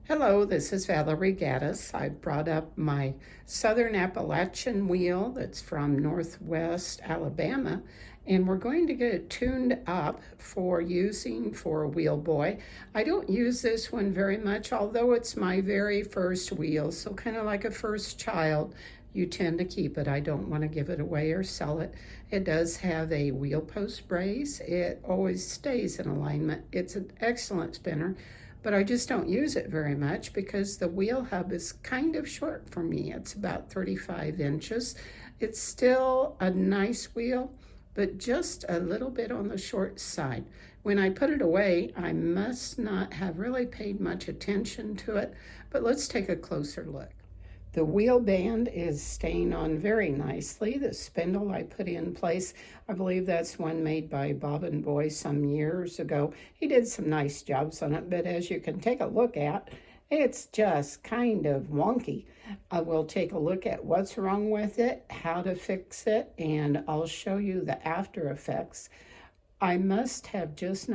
Hello, this is Valerie Gaddis. I brought up my Southern Appalachian wheel that's from Northwest Alabama, and we're going to get it tuned up for using for a wheel boy. I don't use this one very much, although it's my very first wheel, so kind of like a first child, you tend to keep it. I don't want to give it away or sell it. It does have a wheel post brace. It always stays in alignment. It's an excellent spinner, but I just don't use it very much because the wheel hub is kind of short for me. It's about 35 inches. It's still a nice wheel, but just a little bit on the short side. When I put it away, I must not have really paid much attention to it, but let's take a closer look. The wheel band is staying on very nicely. The spindle I put in place, I believe that's one made by Bob and Boy some years ago. He did some nice jobs on it, but as you can take a look at, it's just kind of wonky. I will take a look at what's wrong with it, how to fix it, and I'll show you the after effects. I must have just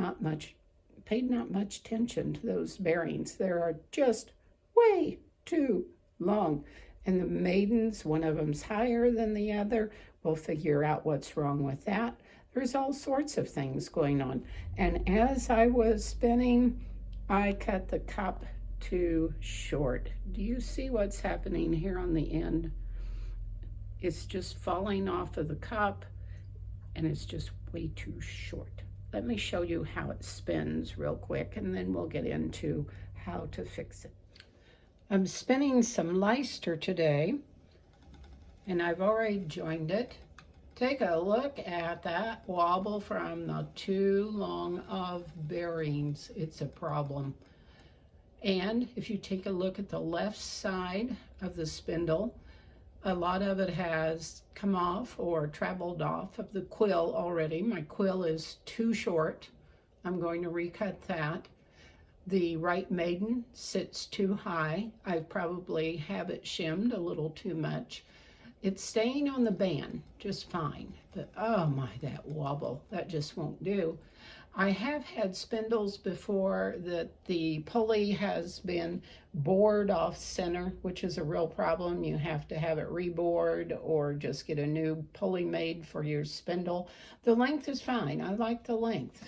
paid not much attention to those bearings. They are just way too long, and the maidens, one of them's higher than the other. We'll figure out what's wrong with that. There's all sorts of things going on, and as I was spinning, I cut the cup too short. Do you see what's happening here on the end? It's just falling off of the cup, and it's just way too short. Let me show you how it spins real quick, and then we'll get into how to fix it. I'm spinning some Leicester today, and I've already joined it. Take a look at that wobble from the too long of bearings. It's a problem. And if you take a look at the left side of the spindle, a lot of it has come off or traveled off of the quill already. My quill is too short. I'm going to recut that. The right maiden sits too high. I probably have it shimmed a little too much. It's staying on the band just fine, but oh my, that wobble, that just won't do. I have had spindles before that the pulley has been bored off center, which is a real problem. You have to have it rebored or just get a new pulley made for your spindle. The length is fine. I like the length.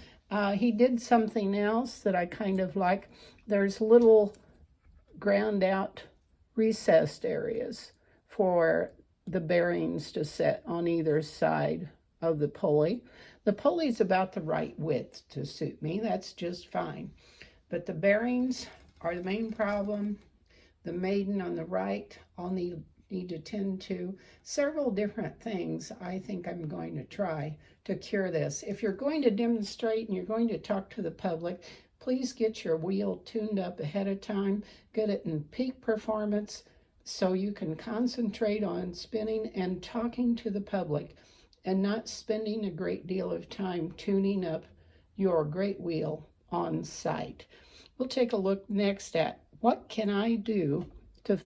He did something else that I kind of like. There's little ground out recessed areas for the bearings to set on either side of the pulley. The pulley's about the right width to suit me. That's just fine. But the bearings are the main problem. The maiden on the right, I'll need to tend to. Several different things I think I'm going to try to cure this. If you're going to demonstrate and you're going to talk to the public, please get your wheel tuned up ahead of time, get it in peak performance so you can concentrate on spinning and talking to the public and not spending a great deal of time tuning up your great wheel on site. We'll take a look next at what can I do